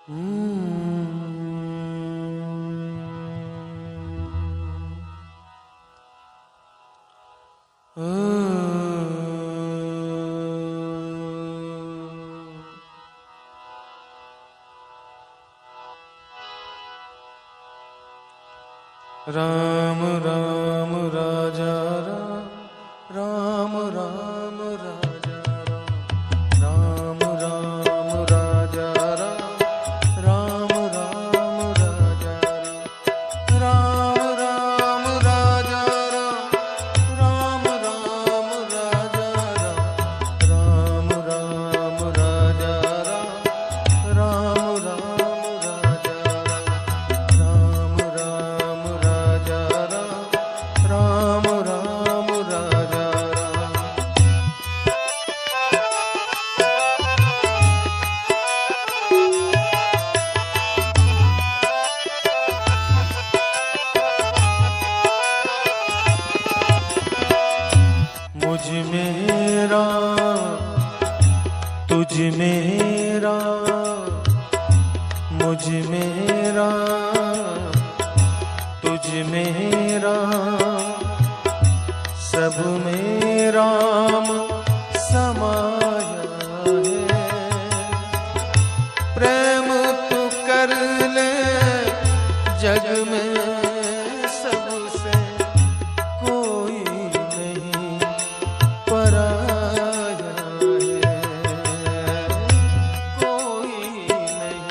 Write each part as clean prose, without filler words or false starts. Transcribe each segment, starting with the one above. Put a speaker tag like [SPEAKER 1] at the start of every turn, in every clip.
[SPEAKER 1] राम राम राजा राम राम राजा राम राम राजा राम राम राजा राम राम राजा राम राम राजा राम राम राजा राम राम राजा राम राम राजा राम राम राजा मुझ मेरा तुझ मेरा मुझ मेरा तुझ मेरा सब में राम समाया है। प्रेम तू कर ले जग में सबसे कोई नहीं पराया है, कोई नहीं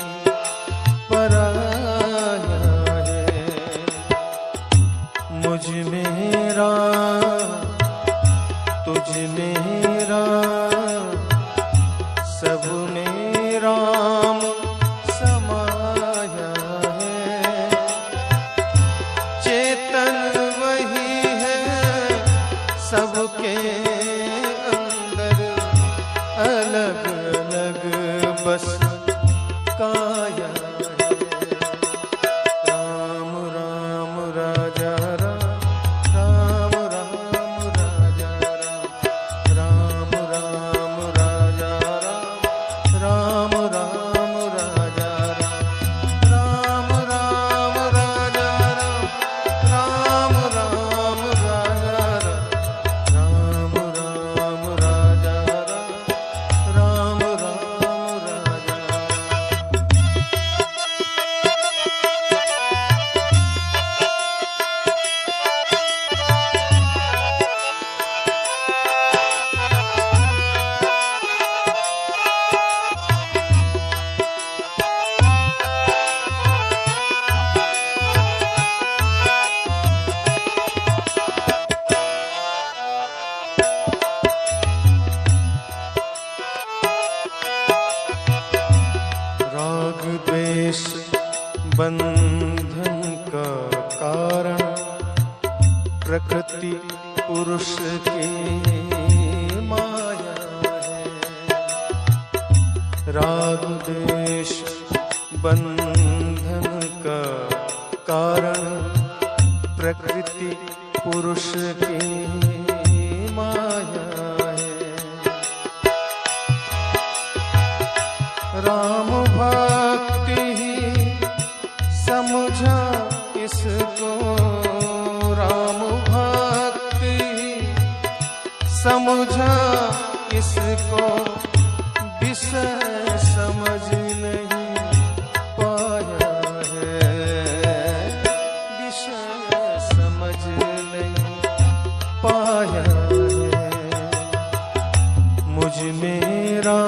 [SPEAKER 1] पराया है। मुझ मेरा तुझ मेरा सब में राम समाया है। चेतन वही है सबके अंदर, अलग अलग बस काया है। राम राम राजा राम राम राजा राम राम राजा राम राम राजा राम राम राजा राम राम राजा राम राम राजा राम राम राजा। राग द्वेष बंधन का कारण प्रकृति पुरुष की माया है। राग द्वेष बंधन का कारण प्रकृति पुरुष की माया है। राम भक्ति ही समझा इसको, राम भक्ति ही समझा इसको, विषय समझ नहीं पाया है, विषय समझ नहीं पाया है। मुझ मेरा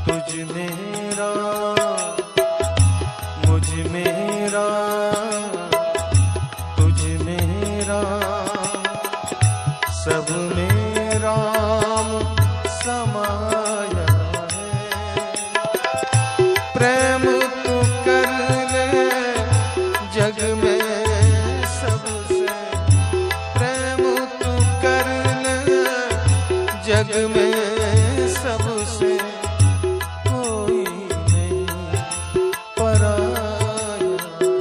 [SPEAKER 1] तुझ मेरा मुझ मेरा तुझ मेरा सब में राम समाया है। प्रेम तू कर ले जग में सबसे, प्रेम तू कर ले जग में सबसे कोई नहीं पराया है।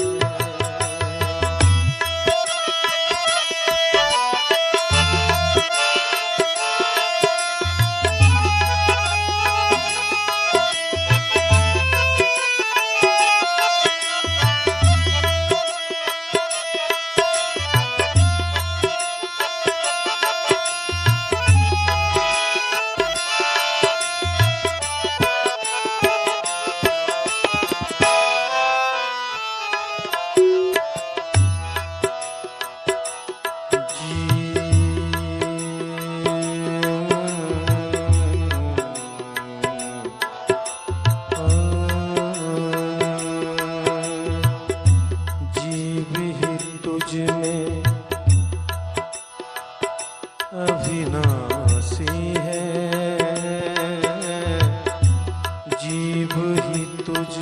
[SPEAKER 1] ही तुझ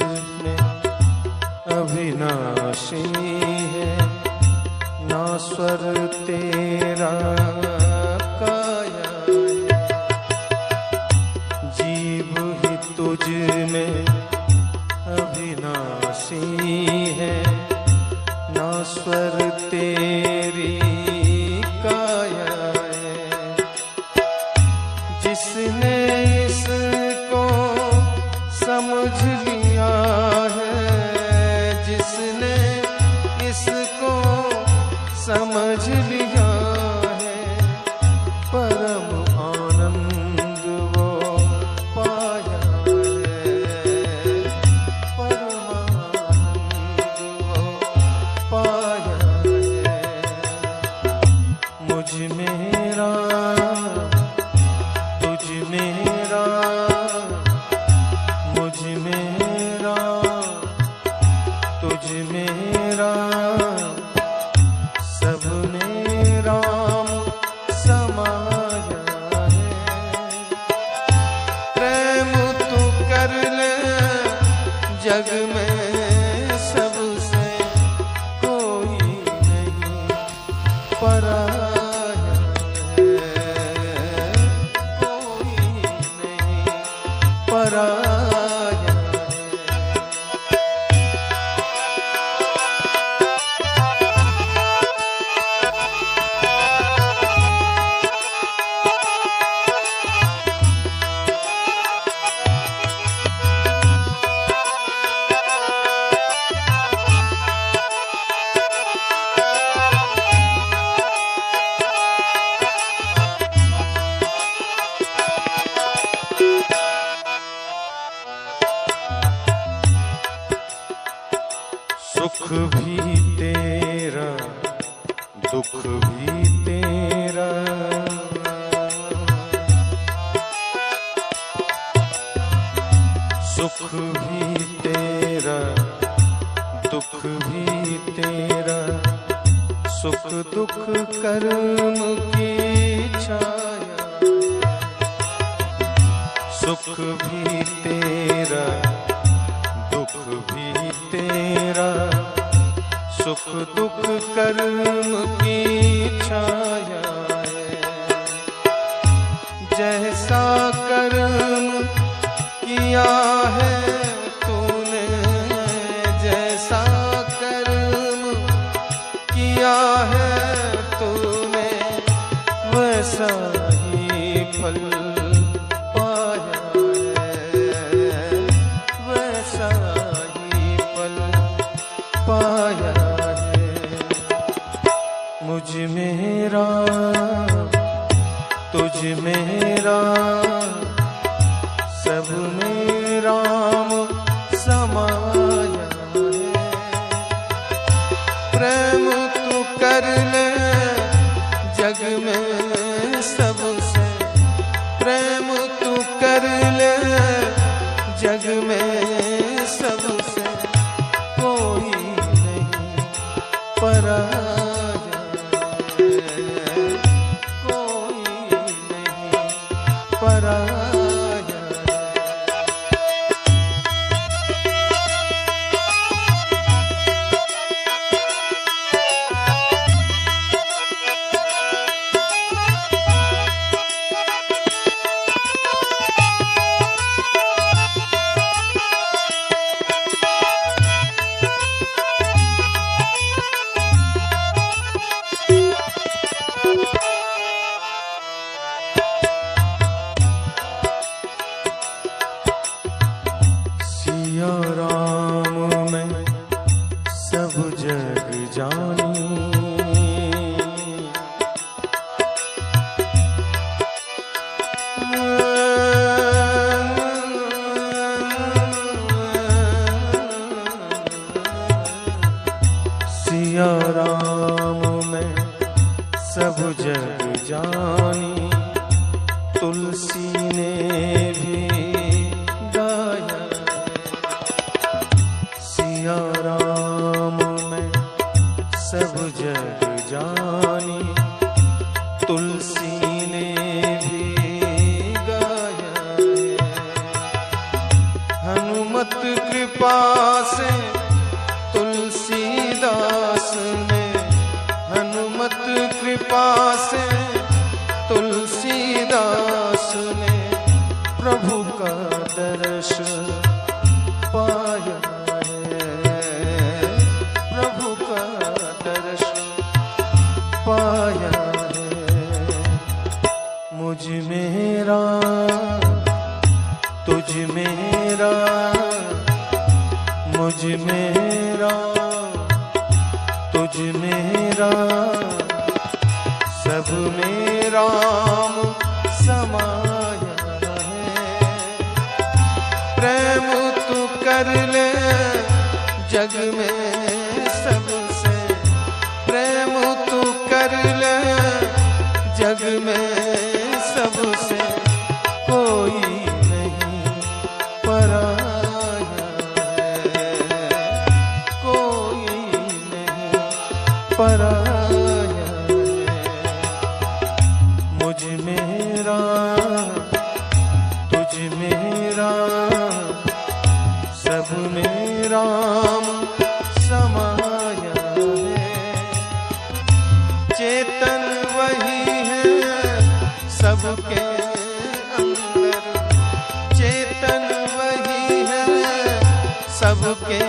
[SPEAKER 1] में अविनाशी है, ना स्वर तेरा काया है। जीव ही तुझ में अविनाशी है, ना स्वर तेरी काया है। जिसने इसको समझ लिया है, जिसने इसको समझ लिया है, परम आनंद वो पाया है, परम आनंद वो पाया है। मुझ मेरा तुझ मेरा, मुझ मेरा तुझ मेरा, सब में राम समाया है। प्रेम तू कर ले जग में सबसे कोई नहीं पराया है, कोई नहीं पराया है। सुख भी तेरा, दुख भी तेरा, सुख भी तेरा, दुख भी तेरा, सुख दुख कर्म की छाया। सुख भी तेरा, दुख भी तेरा, सुख दुख कर्म की छाया है। जैसा कर्म किया है तूने, जैसा कर्म किया है तूने, वैसा ही फल पाया है, वैसा ही फल पाया है। मुझ मेरा तुझ मेरा, सब में राम समाया है। प्रेम तू कर ले जग में सबसे, प्रेम तू कर ले जग में सबसे, कोई नहीं पराया है, कोई नहीं पराया। सिया राम में सब जग जानी, सिया राम में सब जग जानी। तुलसी ने भी गाया है, सिया राम में हनुमत कृपा से तुलसीदास ने, हनुमत कृपा से तुलसीदास ने प्रभु का दर्श पाया है, प्रभु का दर्श पाया है। मुझ मेरा तुझ मेरा, मुझ मेरा तुझ मेरा, सब में राम समाया है। प्रेम तू कर ले जग में सबसे, प्रेम तू कर ले जग में सबसे, कोई नहीं पराया है, कोई नहीं पराया है। मुझ मेरा तुझ मेरा, सब में राम समाया है। चेतन वही है सबके अंदर, चेतन वही है सबके